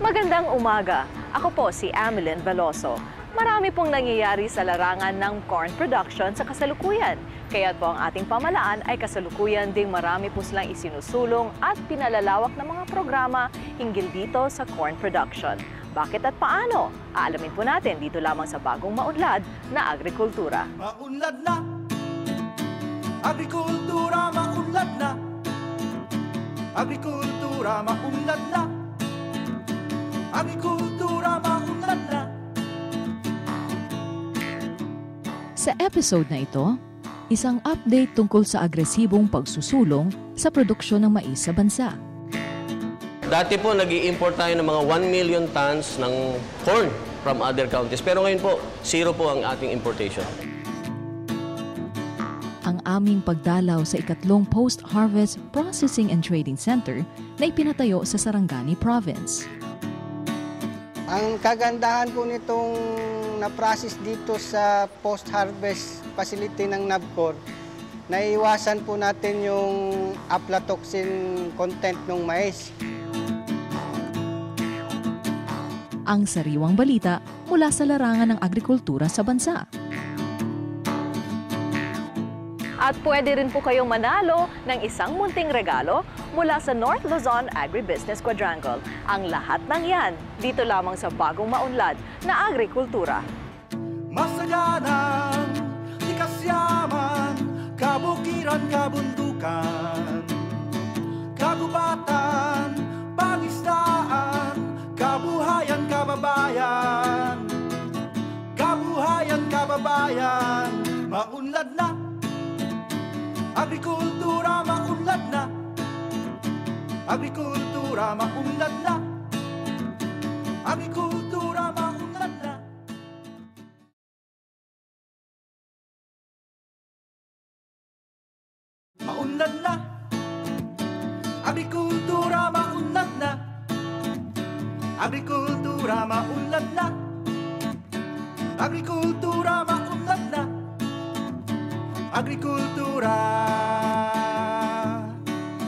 Magandang umaga. Ako po si Amelyn Veloso. Marami pong nangyayari sa larangan ng corn production sa kasalukuyan. Kaya po ang ating pamalaan ay kasalukuyan ding marami po silang isinusulong at pinalalawak ng mga programa hinggil dito sa corn production. Bakit at paano? Aalamin po natin dito lamang sa bagong maunlad na agrikultura. Maunlad na, agrikultura maunlad na, agrikultura maunlad na, agrikultura maunlad na. Sa episode na ito, isang update tungkol sa agresibong pagsusulong sa produksyon ng mais sa bansa. Dati po, nag-i-import tayo ng mga 1 million tons ng corn from other counties. Pero ngayon po, zero po ang ating importation. Ang aming pagdalaw sa ikatlong Post-Harvest Processing and Trading Center na ipinatayo sa Sarangani Province. Ang kagandahan po nitong na-process dito sa post-harvest facility ng NABCOR, naiwasan po natin yung aflatoxin content ng mais. Ang sariwang balita mula sa larangan ng agrikultura sa bansa. At pwede rin po kayong manalo ng isang munting regalo mula sa North Luzon Agribusiness Quadrangle. Ang lahat ng yan dito lamang sa bagong maunlad na agrikultura. Masaganan, likas yaman, kabukiran, kabundukan, kagubatan, pangisdaan, kabuhayan, kababayan, kabuhayan, kababayan, maunlad na, agrikultura maunlad na, agrikultura maunlad na, agrikultura maunlad na. Maunlad na, agrikultura maunlad na, agrikultura maunlad na, agrikultura maunlad na, agrikultura,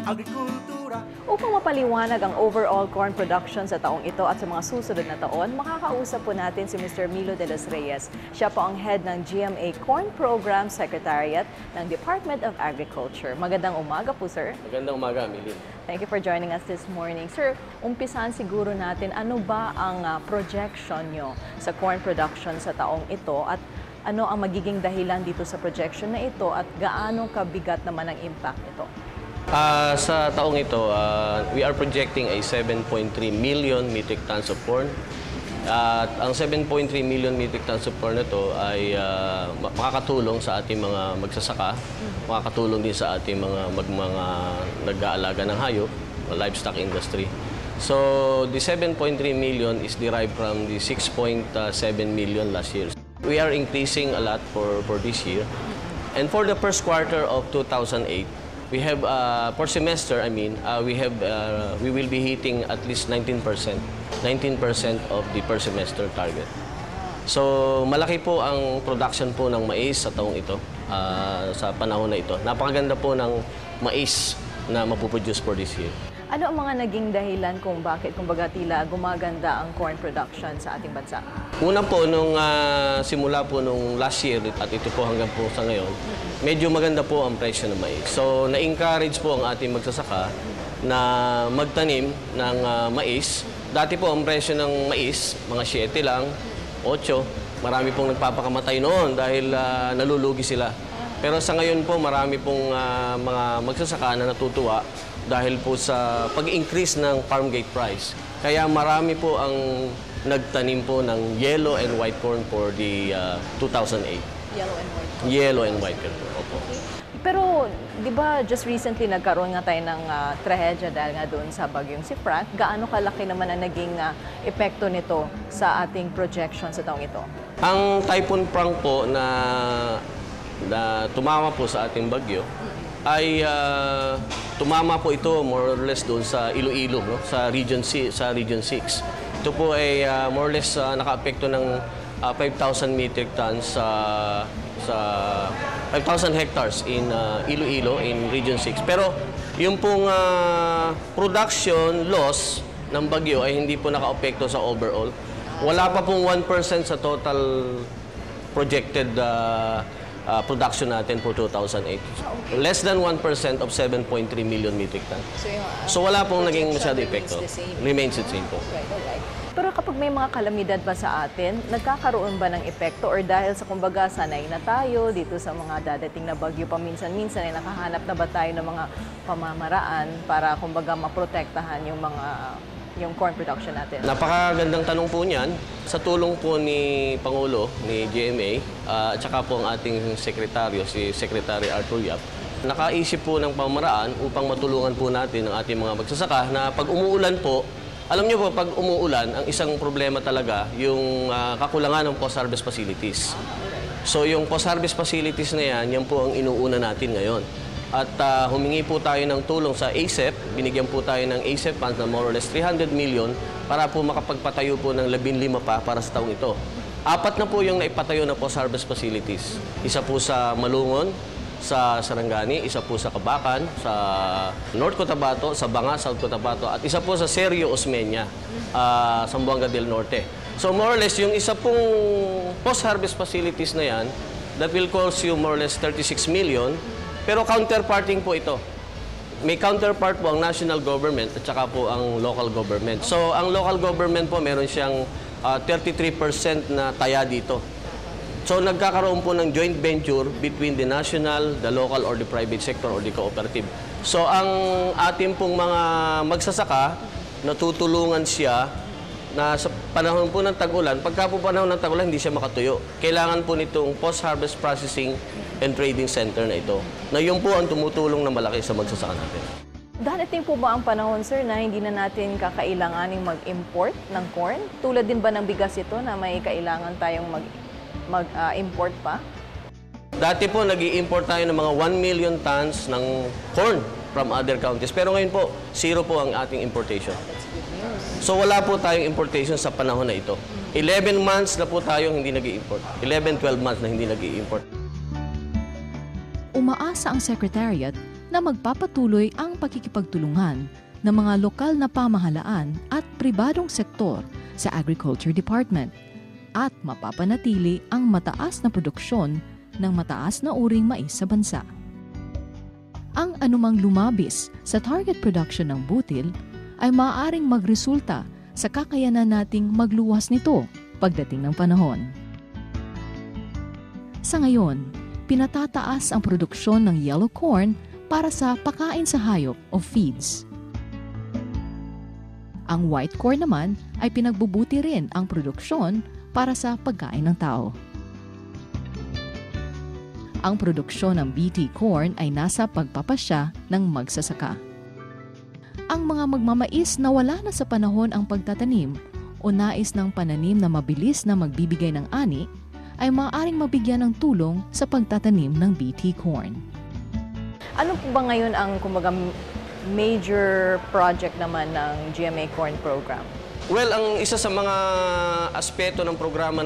agrikultura. Upang mapaliwanag ang overall corn production sa taong ito at sa mga susunod na taon, makakausap po natin si Mr. Milo de los Reyes. Siya po ang head ng GMA Corn Program Secretariat ng Department of Agriculture. Magandang umaga po, sir. Magandang umaga, Amelyn. Thank you for joining us this morning. Sir, umpisan siguro natin, ano ba ang projection nyo sa corn production sa taong ito at ano ang magiging dahilan dito sa projection na ito at gaano kabigat naman ang impact nito? Sa taong ito, we are projecting a 7.3 million metric tons of corn. At ang 7.3 million metric tons of corn na ito ay makakatulong sa ating mga magsasaka, makakatulong din sa ating mga nag-aalaga ng hayop, livestock industry. So, the 7.3 million is derived from the 6.7 million last year. We are increasing a lot for this year. And for the first quarter of 2008, we have, for semester, we will be hitting at least 19% of the per semester target. So, malaki po ang production po ng mais sa taong ito, sa panahon na ito. Napakaganda po ng mais na mapuproduce for this year. Ano ang mga naging dahilan kung bakit, kumbaga, tila gumaganda ang corn production sa ating bansa? Una po, nung simula po nung last year at ito po hanggang po sa ngayon, medyo maganda po ang presyo ng mais. So, na-encourage po ang ating magsasaka na magtanim ng mais. Dati po ang presyo ng mais, mga 7 lang, 8. Marami pong nagpapakamatay noon dahil nalulugi sila. Pero sa ngayon po, marami pong mga magsasaka na natutuwa dahil po sa pag-increase ng farm gate price. Kaya marami po ang nagtanim po ng yellow and white corn for the 2008. Yellow and white corn? Yellow and white corn, opo. Okay. Pero, di ba, just recently nagkaroon nga tayo ng trahedya dahil nga doon sa bagyong si Frank. Gaano kalaki naman ang naging epekto nito sa ating projection sa taong ito? Ang Typhoon Frank po na tumama po sa ating bagyo, ay tumama po ito more or less doon sa Iloilo, no? sa Region 6. Ito po ay more or less naka-apekto ng 5,000 metric tons sa 5,000 hectares in Iloilo in Region 6. Pero yung pong production loss ng bagyo ay hindi po naka-apekto sa overall. Wala pa pong 1% sa total projected production natin for 2008. Less than 1% of 7.3 million metric ton. So wala pong naging masyado epekto. Remains the same po. Pero kapag may mga kalamidad ba sa atin, nagkakaroon ba ng epekto or dahil sa kumbaga sanay na tayo dito sa mga dadating na bagyo paminsan-minsan ay nakahanap na ba tayo ng mga pamamaraan para kumbaga maprotektahan yung corn production natin? Napakagandang tanong po niyan. Sa tulong po ni Pangulo, ni GMA, at saka po ang ating sekretaryo, si Secretary Arthur Yap, nakaisip po ng pamamaraan upang matulungan po natin ang ating mga magsasaka na pag umuulan po, alam niyo po, pag umuulan, ang isang problema talaga yung kakulangan ng post-harvest facilities. So yung post-harvest facilities na yan po ang inuuna natin ngayon. At humingi po tayo ng tulong sa ASEP. Binigyan po tayo ng ASEP funds na more or less 300 million para po makapagpatayo po ng 15 pa para sa taong ito. 4 na po yung naipatayo na post-harvest facilities. Isa po sa Malungon, sa Sarangani, isa po sa Kabacan, sa North Cotabato, sa Banga, South Cotabato, at isa po sa Serio Osmeña, Zamboanga del Norte. So more or less, yung isa pong post-harvest facilities na yan, that will cost you more or less 36 million, pero counterparting po ito. May counterpart po ang national government at saka po ang local government. So ang local government po, meron siyang 33% na taya dito. So nagkakaroon po ng joint venture between the national, the local, or the private sector, or the cooperative. So ang ating pong mga magsasaka, natutulungan siya na sa panahon po ng tag-ulan, pagka po panahon ng tag-ulan, hindi siya makatuyo. Kailangan po nitong post-harvest processing and trading center na ito, na yun po ang tumutulong na malaki sa magsasaka natin. Darating po ba ang panahon, sir, na hindi na natin kakailanganing mag-import ng corn? Tulad din ba ng bigas ito na may kailangan tayong mag-import pa? Dati po, nag-i-import tayo ng mga 1 million tons ng corn from other countries. Pero ngayon po, 0 po ang ating importation. So wala po tayong importation sa panahon na ito. 11 months na po tayong hindi nag-i-import. 11-12 months na hindi nag-i-import. Umaasa ang Secretariat na magpapatuloy ang pakikipagtulungan ng mga lokal na pamahalaan at pribadong sektor sa Agriculture Department at mapapanatili ang mataas na produksyon ng mataas na uring mais sa bansa. Ang anumang lumabis sa target production ng butil ay maaaring magresulta sa kakayanan nating magluwas nito pagdating ng panahon. Sa ngayon, pinatataas ang produksyon ng yellow corn para sa pakain sa hayop o feeds. Ang white corn naman ay pinagbubuti rin ang produksyon para sa pagkain ng tao. Ang produksyon ng BT corn ay nasa pagpapasya ng magsasaka. Ang mga magmamais na wala na sa panahon ang pagtatanim o nais ng pananim na mabilis na magbibigay ng ani ay maaaring mabigyan ng tulong sa pagtatanim ng BT corn. Ano po ba ngayon ang kumbaga major project naman ng GMA Corn Program? Well, ang isa sa mga aspeto ng programa